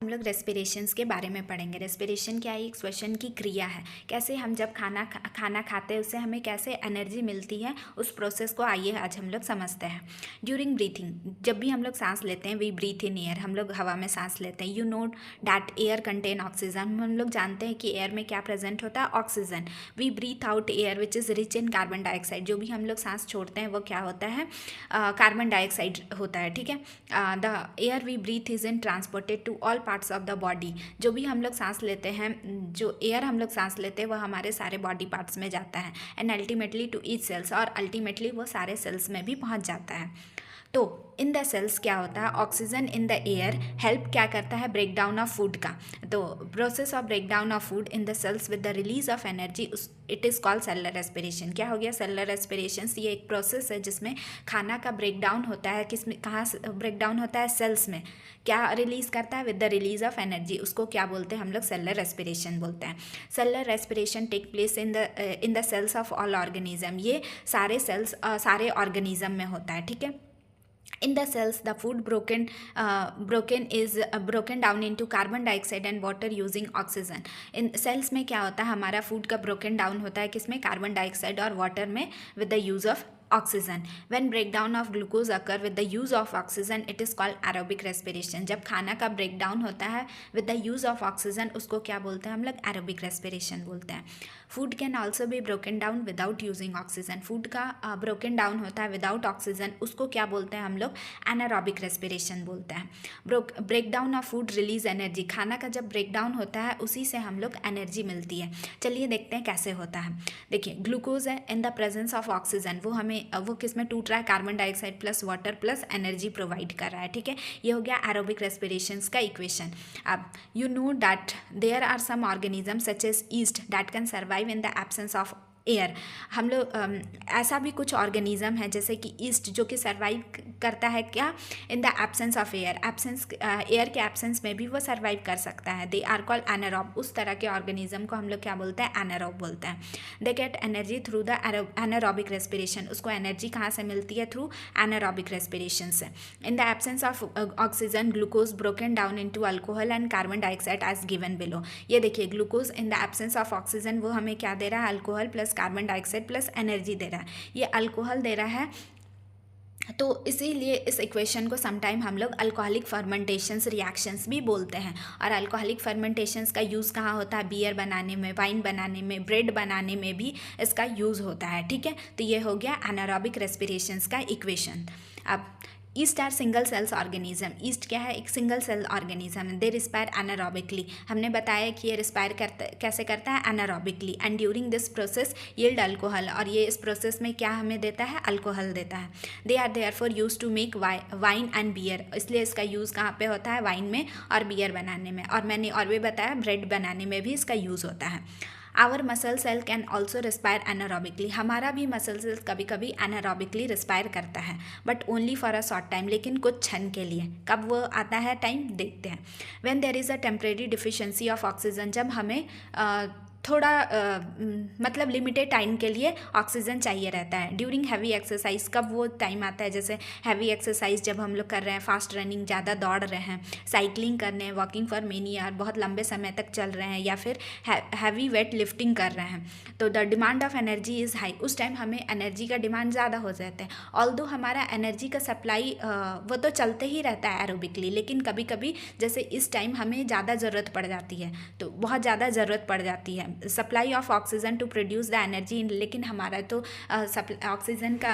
हम लोग रेस्पिरेशंस के बारे में पढ़ेंगे। रेस्पिरेशन क्या है? एक श्वसन की क्रिया है। कैसे हम जब खाना खाते हैं उससे हमें कैसे एनर्जी मिलती है, उस प्रोसेस को आइए आज हम लोग समझते हैं। ड्यूरिंग ब्रीथिंग, जब भी हम लोग सांस लेते हैं, वी ब्रीथ इन एयर, हम लोग हवा में सांस लेते हैं। You know that air contain oxygen, हम लोग जानते हैं कि एयर में क्या प्रेजेंट होता है, oxygen. We breathe out air which is rich in carbon dioxide, जो भी हम लोग सांस छोड़ते हैं वो क्या होता है, कार्बन डाइऑक्साइड होता है। ठीक है, the air we breathe is in transported to all parts of the body, जो भी हम लोग सांस लेते हैं, जो एयर हम लोग सांस लेते हैं वह हमारे सारे बॉडी पार्ट्स में जाता है, and ultimately to each cells, और अल्टीमेटली वो सारे सेल्स में भी पहुंच जाता है। तो इन द सेल्स क्या होता है, oxygen in the air help क्या करता है, ब्रेक डाउन ऑफ फूड का। तो process of break down of food in the cells with the release of energy, it is called cellular respiration. क्या हो गया, सेलुलर रेस्पिरेशन। ये एक प्रोसेस है जिसमें खाना का ब्रेक डाउन होता है। किस में, कहाँ ब्रेक डाउन होता है, सेल्स में। क्या रिलीज करता है, with the release of energy, उसको क्या बोलते हैं हम लोग, सेलुलर रेस्पिरेशन बोलते हैं। Cellular respiration take place in the cells of all organism, ये सारे सेल्स सारे ऑर्गेनिज्म में होता है। ठीक है, in the cells the food broken down into carbon dioxide and water using oxygen. in cells में क्या होता है, हमारा फूड का broken down होता है किसमें, कार्बन डाइऑक्साइड और वाटर में, with the use of oxygen. when breakdown of glucose occur with the use of oxygen, it is called aerobic respiration। जब खाना का breakdown होता है with the use of oxygen, उसको क्या बोलते हैं हम लोग, aerobic respiration बोलते हैं। Food can also be broken down without using oxygen, food का ब्रोकन डाउन होता है विदाउट ऑक्सीजन, उसको क्या बोलते हैं हम लोग, एनारोबिक रेस्पिरेशन बोलते हैं। Break down of food release energy, खाना का जब ब्रेक डाउन होता है उसी से हम लोग एनर्जी मिलती है। चलिए देखते हैं कैसे होता है। देखिए, ग्लूकोज है in the presence of oxygen, वो किस में टूट रहा है, carbon dioxide plus water plus energy provide कर रहा है। ठीक है, ये हो गया एरोबिक रेस्पिरेशन का इक्वेशन। अब you know that there are some organism such as yeast that can survive in the absence of air. हम लोग ऐसा भी कुछ ऑर्गेनिज्म है जैसे कि ईस्ट, जो कि सर्वाइव करता है क्या, इन the absence of air, air के एब्सेंस में भी वो सर्वाइव कर सकता है। दे आर कॉल्ड एनारोब, उस तरह के ऑर्गेनिज्म को हम लोग क्या बोलते हैं, एनारोब बोलते हैं। They get energy through the anaerobic respiration, उसको एनर्जी कहाँ से मिलती है, थ्रू एनारोबिक रेस्पिरेशन से। In the absence of oxygen glucose broken down into alcohol and carbon dioxide as given below. ये देखिए, glucose in the absence of oxygen वो हमें क्या दे रहा है, alcohol plus carbon dioxide plus energy दे रहा है। ये अल्कोहल दे रहा है, तो इसीलिए इस इक्वेशन को समटाइम हम लोग अल्कोहलिक फर्मेंटेशंस रिएक्शंस भी बोलते हैं। और अल्कोहलिक फर्मेंटेशंस का यूज़ कहाँ होता है, बियर बनाने में, वाइन बनाने में, ब्रेड बनाने में भी इसका यूज़ होता है। ठीक है, तो ये हो गया एनारोबिक रेस्पिरेशंस का इक्वेशन। अब yeast are single cells organism, yeast क्या है, एक single cell organism. They respire anaerobically, हमने बताया कि ये रिस्पायर कैसे करता है, anaerobically, and during this process yield alcohol, और ये इस प्रोसेस में क्या हमें देता है, अल्कोहल देता है। They are therefore use to make wine and beer, इसलिए इसका यूज़ कहाँ पे होता है, वाइन में और बियर बनाने में। और मैंने और भी बताया ब्रेड बनाने में भी इसका यूज़ होता है। Our muscle cell can also respire anaerobically, हमारा भी मसल सेल कभी कभी एनारोबिकली रिस्पायर करता है, but only for a short time, लेकिन कुछ क्षण के लिए। कब वो आता है टाइम, देखते हैं। When there is a temporary deficiency of oxygen, जब हमें थोड़ा मतलब लिमिटेड टाइम के लिए ऑक्सीजन चाहिए रहता है। ड्यूरिंग हैवी एक्सरसाइज, कब वो टाइम आता है, जैसे हैवी एक्सरसाइज जब हम लोग कर रहे हैं, फास्ट रनिंग, ज़्यादा दौड़ रहे हैं, साइकिलिंग कर रहे हैं, वॉकिंग फॉर मेनी आवर, बहुत लंबे समय तक चल रहे हैं, या फिर हैवी वेट लिफ्टिंग कर रहे हैं, तो the demand of energy is high, उस टाइम हमें एनर्जी का डिमांड ज़्यादा हो जाता है। ऑल्दो हमारा एनर्जी का सप्लाई वो तो चलते ही रहता है एरोबिकली, लेकिन कभी कभी जैसे इस टाइम हमें ज़्यादा ज़रूरत पड़ जाती है, तो बहुत ज़्यादा ज़रूरत पड़ जाती है supply of oxygen to produce the energy, लेकिन हमारा तो ऑक्सीजन का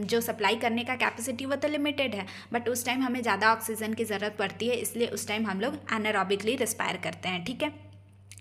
जो सप्लाई करने का कैपेसिटी वो तो लिमिटेड है, बट उस टाइम हमें ज़्यादा ऑक्सीजन की ज़रूरत पड़ती है, इसलिए उस टाइम हम लोग एनारोबिकली रिस्पायर करते हैं। ठीक है,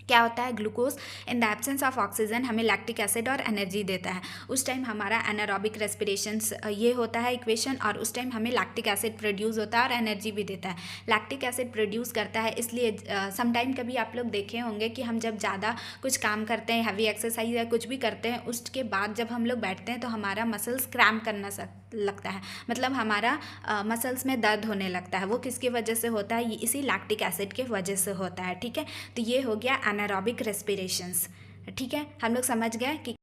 क्या होता है, glucose in the absence of oxygen हमें लैक्टिक एसिड और एनर्जी देता है, उस टाइम हमारा एनारोबिक रेस्पिरेशंस ये होता है इक्वेशन, और उस टाइम हमें लैक्टिक एसिड प्रोड्यूस होता है और एनर्जी भी देता है। लैक्टिक एसिड प्रोड्यूस करता है, इसलिए समटाइम कभी आप लोग देखे होंगे कि हम जब ज़्यादा कुछ काम करते हैं, हैवी एक्सरसाइज या कुछ भी करते हैं, उसके बाद जब हम लोग बैठते हैं तो हमारा मसल्स क्रैम्प करना लगता है, मतलब हमारा मसल्स में दर्द होने लगता है। वो किसकी वजह से होता है, इसी लैक्टिक एसिड के वजह से होता है। ठीक है, तो ये हो गया एनारोबिक रेस्पिरेशंस। ठीक है, हम लोग समझ गए कि